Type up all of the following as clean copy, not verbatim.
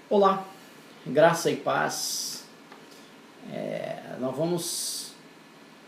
Olá, graça e paz. Nós vamos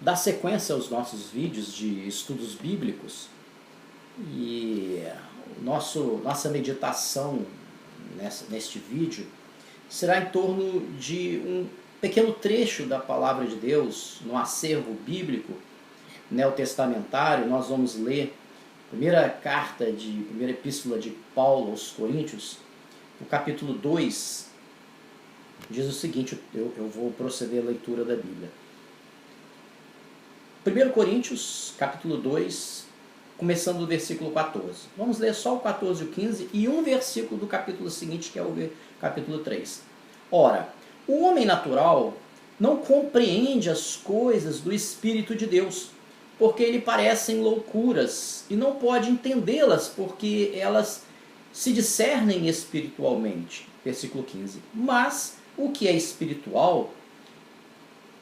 dar sequência aos nossos vídeos de estudos bíblicos e nossa meditação neste vídeo será em torno de um pequeno trecho da Palavra de Deus no acervo bíblico neotestamentário. Nós vamos ler a primeira epístola de Paulo aos Coríntios, no capítulo 2, diz o seguinte, eu vou proceder à leitura da Bíblia. 1 Coríntios, capítulo 2, começando do versículo 14. Vamos ler só o 14 e o 15 e um versículo do capítulo seguinte, que é o capítulo 3. Ora, o homem natural não compreende as coisas do Espírito de Deus, porque lhe parecem loucuras, e não pode entendê-las, porque elas se discernem espiritualmente. Versículo 15. Mas o que é espiritual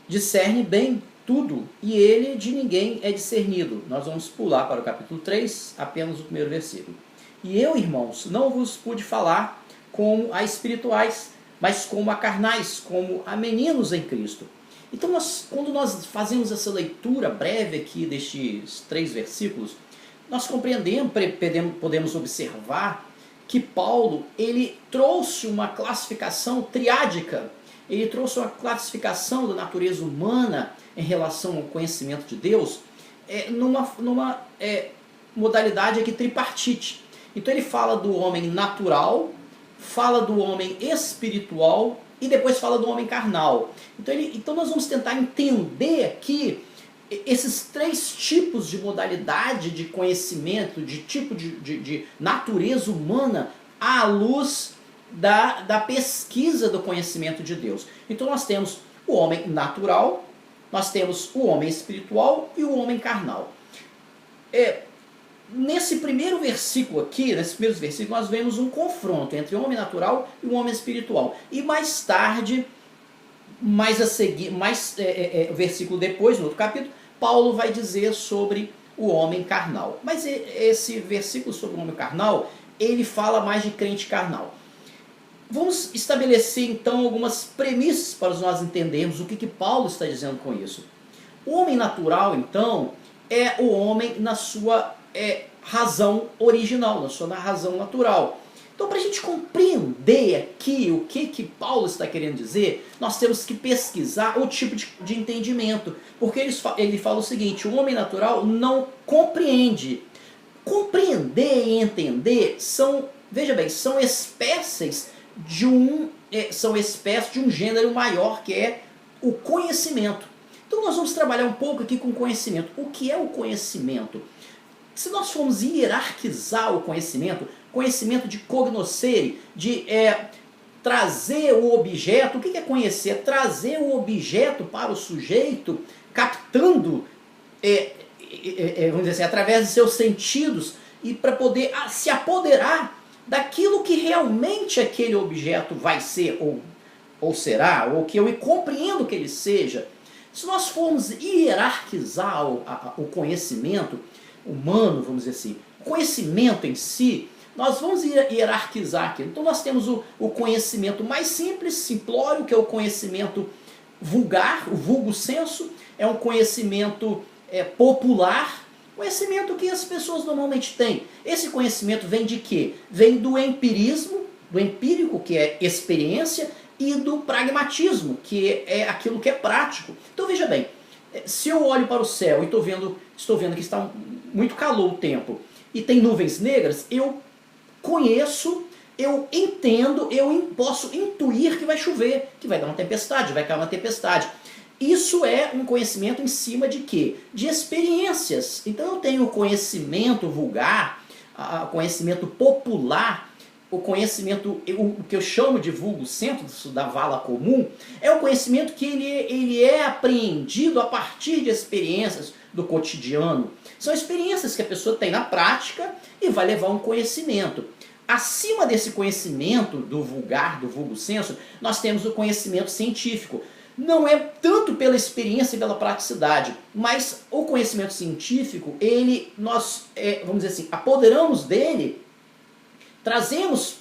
discerne bem tudo, e ele de ninguém é discernido. Nós vamos pular para o capítulo 3, apenas o primeiro versículo. E eu, irmãos, não vos pude falar como a espirituais, mas como a carnais, como a meninos em Cristo. Então, quando nós fazemos essa leitura breve aqui destes 3 versículos, nós podemos observar que Paulo ele trouxe uma classificação triádica, ele trouxe uma classificação da natureza humana em relação ao conhecimento de Deus, numa modalidade aqui tripartite. Então ele fala do homem natural, fala do homem espiritual e depois fala do homem carnal. Então nós vamos tentar entender aqui esses 3 tipos de modalidade de conhecimento, de tipo de natureza humana à luz da pesquisa do conhecimento de Deus. Então nós temos o homem natural, nós temos o homem espiritual e o homem carnal. Nesse primeiro versículo aqui, nesses primeiros versículos, nós vemos um confronto entre o homem natural e o homem espiritual. E mais tarde, versículo depois, no outro capítulo, Paulo vai dizer sobre o homem carnal. Mas esse versículo sobre o homem carnal, ele fala mais de crente carnal. Vamos estabelecer então algumas premissas para nós entendermos o que Paulo está dizendo com isso. O homem natural, então, é o homem na sua razão original, na sua razão natural. Então, para a gente compreender aqui o que Paulo está querendo dizer, nós temos que pesquisar o tipo de entendimento. Porque ele fala o seguinte, o homem natural não compreende. Compreender e entender são espécies de um gênero maior, que é o conhecimento. Então nós vamos trabalhar um pouco aqui com conhecimento. O que é o conhecimento? Se nós formos hierarquizar o conhecimento de cognoscere, de trazer o objeto, o que é conhecer? É trazer o objeto para o sujeito, captando, vamos dizer assim, através de seus sentidos, e para poder se apoderar daquilo que realmente aquele objeto vai ser, ou será, ou que eu compreendo que ele seja. Se nós formos hierarquizar o conhecimento humano, vamos dizer assim, o conhecimento em si, nós vamos hierarquizar aqui. Então nós temos o conhecimento mais simples, simplório, que é o conhecimento vulgar, o vulgo senso, é um conhecimento popular, conhecimento que as pessoas normalmente têm. Esse conhecimento vem de quê? Vem do empirismo, do empírico, que é experiência, e do pragmatismo, que é aquilo que é prático. Então veja bem, se eu olho para o céu e estou vendo que está muito calor o tempo e tem nuvens negras, eu conheço, eu entendo, eu posso intuir que vai chover, que vai dar uma tempestade, vai cair uma tempestade. Isso é um conhecimento em cima de quê? De experiências. Então eu tenho o conhecimento vulgar, o conhecimento popular, o conhecimento, o que eu chamo de vulgo senso, da vala comum, é o conhecimento que ele é apreendido a partir de experiências do cotidiano. São experiências que a pessoa tem na prática e vai levar um conhecimento. Acima desse conhecimento do vulgar, do vulgo senso, nós temos o conhecimento científico. Não é tanto pela experiência e pela praticidade, mas o conhecimento científico, nós, vamos dizer assim, apoderamos dele, trazemos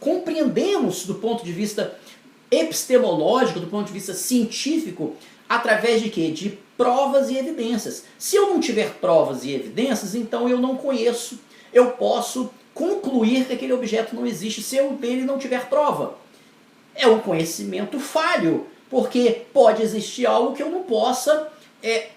compreendemos do ponto de vista epistemológico, do ponto de vista científico, através de quê? De provas e evidências. Se eu não tiver provas e evidências, então eu não conheço. Eu posso concluir que aquele objeto não existe se eu dele não tiver prova. É um conhecimento falho, porque pode existir algo que eu não possa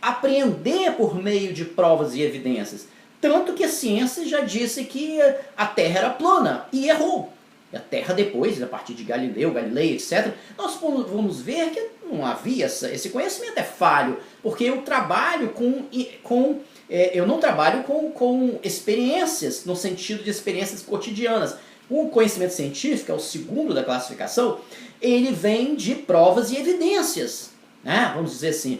apreender por meio de provas e evidências. Tanto que a ciência já disse que a Terra era plana e errou. A Terra depois, a partir de Galilei, etc., nós vamos ver que não havia esse conhecimento é falho, porque eu trabalho eu não trabalho com experiências, no sentido de experiências cotidianas. O conhecimento científico, é o segundo da classificação, ele vem de provas e evidências, né? Vamos dizer assim.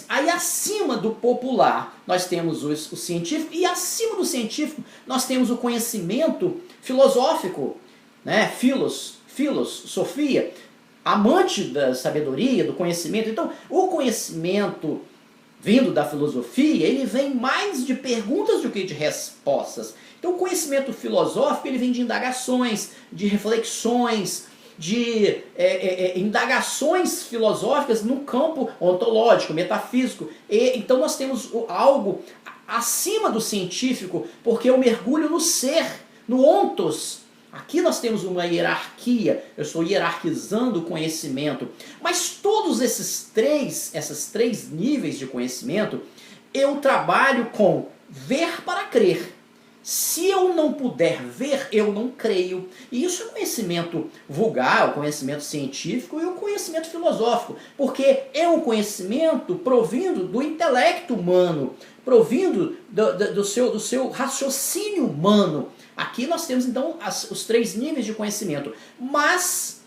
Aí acima do popular nós temos o científico, e acima do científico nós temos o conhecimento filosófico, né? Filosofia, amante da sabedoria, do conhecimento. Então, o conhecimento vindo da filosofia, ele vem mais de perguntas do que de respostas. Então, o conhecimento filosófico, ele vem de indagações, de reflexões, de indagações filosóficas no campo ontológico, metafísico. Então, nós temos algo acima do científico, porque eu mergulho no ser, no ontos. Aqui nós temos uma hierarquia, eu estou hierarquizando o conhecimento. Mas todos esses três níveis de conhecimento, eu trabalho com ver para crer. Se eu não puder ver, eu não creio. E isso é conhecimento vulgar, o conhecimento científico e o conhecimento filosófico. Porque é um conhecimento provindo do intelecto humano, provindo do seu raciocínio humano. Aqui nós temos então os três níveis de conhecimento. Mas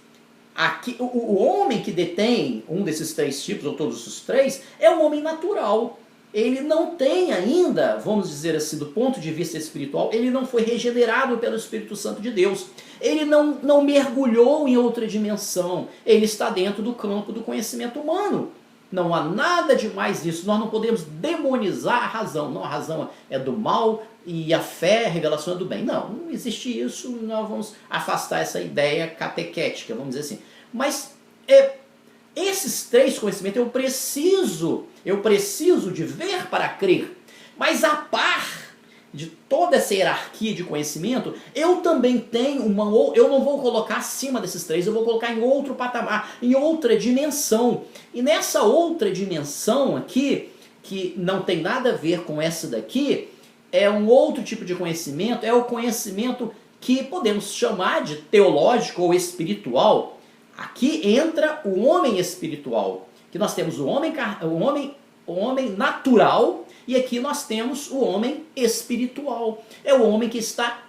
aqui, o homem que detém um desses três tipos, ou todos os três, é um homem natural. Ele não tem ainda, vamos dizer assim, do ponto de vista espiritual, ele não foi regenerado pelo Espírito Santo de Deus. Ele não mergulhou em outra dimensão. Ele está dentro do campo do conhecimento humano. Não há nada demais nisso. Nós não podemos demonizar a razão. Não, a razão é do mal e a fé, a revelação é do bem. Não existe isso. Nós vamos afastar essa ideia catequética, vamos dizer assim. Mas esses três conhecimentos eu preciso de ver para crer. Mas a par de toda essa hierarquia de conhecimento, eu também tenho eu não vou colocar acima desses três, eu vou colocar em outro patamar, em outra dimensão. E nessa outra dimensão aqui, que não tem nada a ver com essa daqui, é um outro tipo de conhecimento, é o conhecimento que podemos chamar de teológico ou espiritual. Aqui entra o homem espiritual, que nós temos o homem natural, e aqui nós temos o homem espiritual. É o homem que está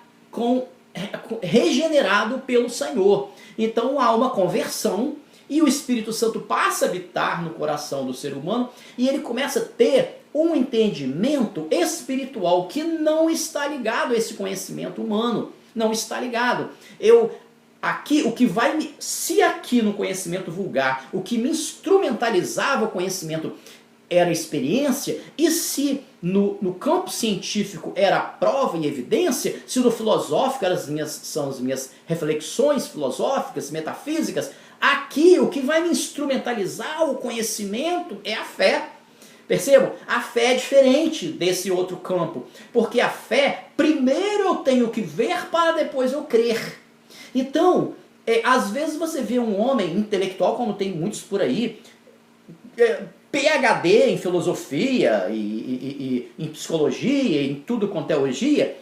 regenerado pelo Senhor. Então há uma conversão, e o Espírito Santo passa a habitar no coração do ser humano, e ele começa a ter um entendimento espiritual que não está ligado a esse conhecimento humano. Não está ligado. Se aqui no conhecimento vulgar, o que me instrumentalizava o conhecimento era a experiência, e se no campo científico era prova e evidência, se no filosófico são as minhas reflexões filosóficas, metafísicas, aqui o que vai me instrumentalizar o conhecimento é a fé. Percebam? A fé é diferente desse outro campo, porque a fé, primeiro eu tenho que ver para depois eu crer. Então, às vezes você vê um homem intelectual, como tem muitos por aí, PhD em filosofia, e em psicologia, em tudo quanto é logia,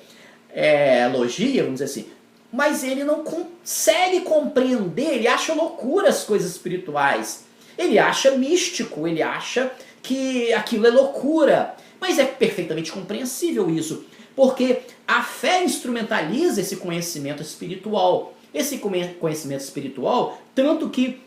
vamos dizer assim, mas ele não consegue compreender, ele acha loucura as coisas espirituais, ele acha místico, ele acha que aquilo é loucura, mas é perfeitamente compreensível isso, porque a fé instrumentaliza esse conhecimento espiritual. Esse conhecimento espiritual, tanto que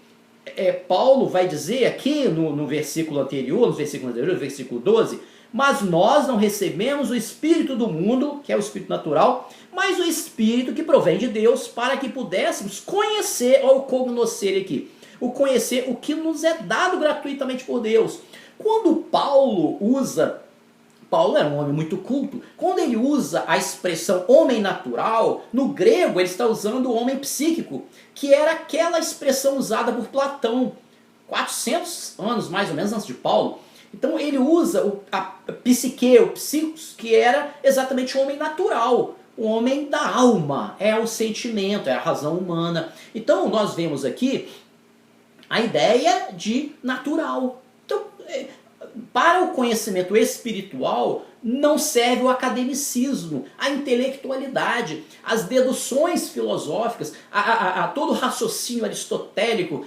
Paulo vai dizer aqui no versículo anterior, no versículo 12, mas nós não recebemos o Espírito do mundo, que é o Espírito natural, mas o Espírito que provém de Deus, para que pudéssemos conhecer, ou cognoscer aqui, conhecer o que nos é dado gratuitamente por Deus. Quando Paulo usa Paulo era um homem muito culto. Quando ele usa a expressão homem natural, no grego ele está usando o homem psíquico, que era aquela expressão usada por Platão, 400 anos mais ou menos antes de Paulo. Então ele usa a psique, o psicos, que era exatamente o homem natural, o homem da alma, é o sentimento, é a razão humana. Então nós vemos aqui a ideia de natural. Então, para o conhecimento espiritual, não serve o academicismo, a intelectualidade, as deduções filosóficas, todo o raciocínio aristotélico,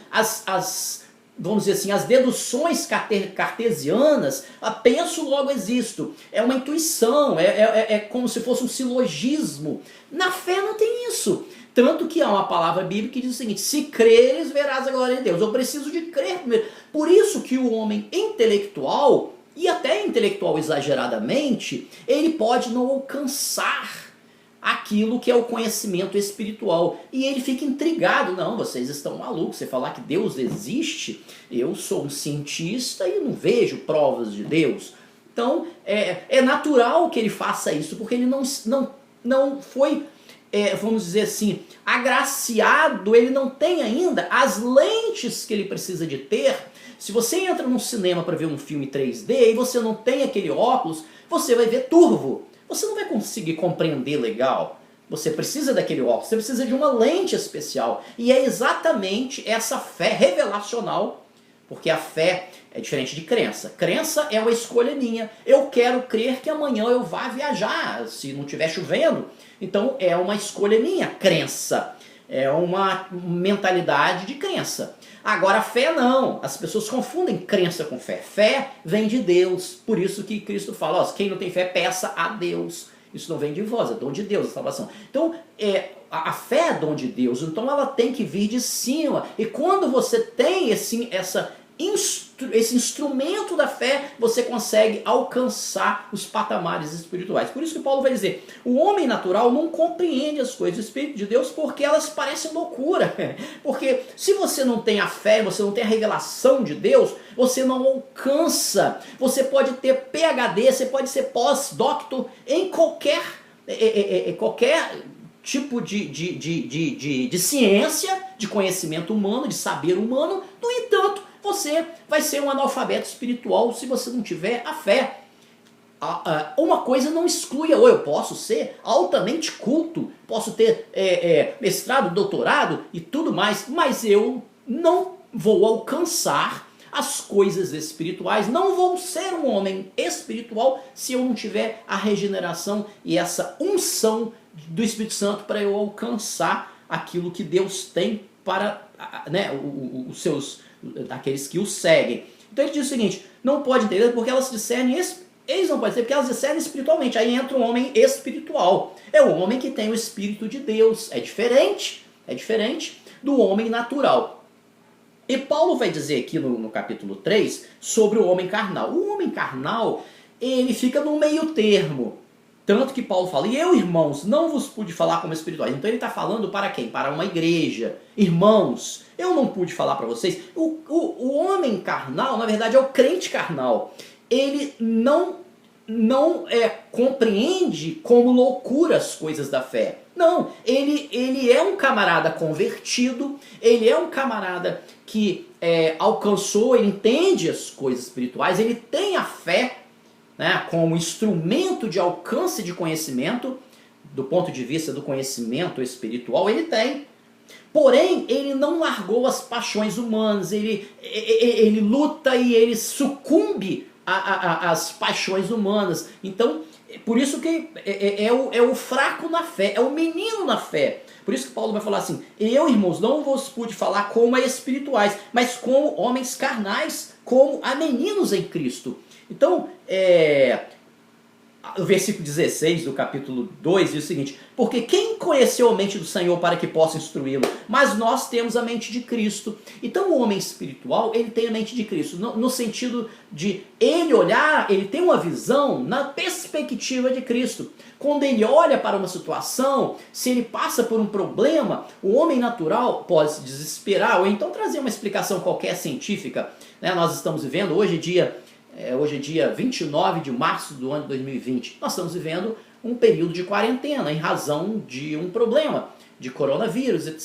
vamos dizer assim, as deduções cartesianas, penso logo existo. É uma intuição, é como se fosse um silogismo. Na fé não tem isso. Tanto que há uma palavra bíblica que diz o seguinte: se creres, verás a glória de Deus. Eu preciso de crer primeiro. Por isso que o homem intelectual, e até intelectual exageradamente, ele pode não alcançar aquilo que é o conhecimento espiritual. E ele fica intrigado. Não, vocês estão malucos. Você falar que Deus existe, eu sou um cientista e não vejo provas de Deus. Então, é natural que ele faça isso, porque ele não foi... vamos dizer assim, agraciado, ele não tem ainda as lentes que ele precisa de ter. Se você entra num cinema para ver um filme 3D e você não tem aquele óculos, você vai ver turvo. Você não vai conseguir compreender legal. Você precisa daquele óculos, você precisa de uma lente especial. E é exatamente essa fé revelacional, porque a fé é diferente de crença. Crença é uma escolha minha. Eu quero crer que amanhã eu vá viajar, se não estiver chovendo. Então é uma escolha minha, crença. É uma mentalidade de crença. Agora a fé não. As pessoas confundem crença com fé. Fé vem de Deus. Por isso que Cristo fala, ó, quem não tem fé, peça a Deus. Isso não vem de vós, é dom de Deus a salvação. Então a fé é dom de Deus. Então ela tem que vir de cima. E quando você tem esse instrumento da fé, você consegue alcançar os patamares espirituais. Por isso que Paulo vai dizer, o homem natural não compreende as coisas do Espírito de Deus porque elas parecem loucura. Porque se você não tem a fé, você não tem a revelação de Deus, você não alcança. Você pode ter PhD, você pode ser pós-doctor em qualquer tipo de ciência, de conhecimento humano, de saber humano. No entanto, você vai ser um analfabeto espiritual se você não tiver a fé. Uma coisa não exclui a outra. Eu posso ser altamente culto, posso ter mestrado, doutorado e tudo mais, mas eu não vou alcançar as coisas espirituais, não vou ser um homem espiritual se eu não tiver a regeneração e essa unção do Espírito Santo para eu alcançar aquilo que Deus tem para os seus, aqueles que o seguem. Então ele diz o seguinte, não pode entender porque elas discernem, eles não podem ser porque elas discernem espiritualmente. Aí entra um homem espiritual, é o homem que tem o Espírito de Deus, é diferente do homem natural. E Paulo vai dizer aqui no capítulo 3 sobre o homem carnal. O homem carnal, ele fica no meio termo. Tanto que Paulo fala, e eu, irmãos, não vos pude falar como espirituais. Então ele está falando para quem? Para uma igreja. Irmãos, eu não pude falar para vocês. O homem carnal, na verdade, é o crente carnal. Ele não compreende como loucura as coisas da fé. Não, ele é um camarada convertido, ele é um camarada que alcançou, ele entende as coisas espirituais, ele tem a fé, né, como instrumento de alcance de conhecimento, do ponto de vista do conhecimento espiritual, ele tem. Porém, ele não largou as paixões humanas, ele luta e ele sucumbe às paixões humanas. Então, por isso que é o fraco na fé, é o menino na fé. Por isso que Paulo vai falar assim, eu, irmãos, não vos pude falar como a espirituais, mas como homens carnais, como a meninos em Cristo. Então, o versículo 16 do capítulo 2 diz o seguinte, porque quem conheceu a mente do Senhor para que possa instruí-lo? Mas nós temos a mente de Cristo. Então o homem espiritual, ele tem a mente de Cristo, no sentido de ele olhar, ele tem uma visão na perspectiva de Cristo. Quando ele olha para uma situação, se ele passa por um problema, o homem natural pode se desesperar, ou então trazer uma explicação qualquer científica. Nós estamos vivendo hoje dia hoje é dia 29 de março do ano de 2020, nós estamos vivendo um período de quarentena em razão de um problema de coronavírus, etc.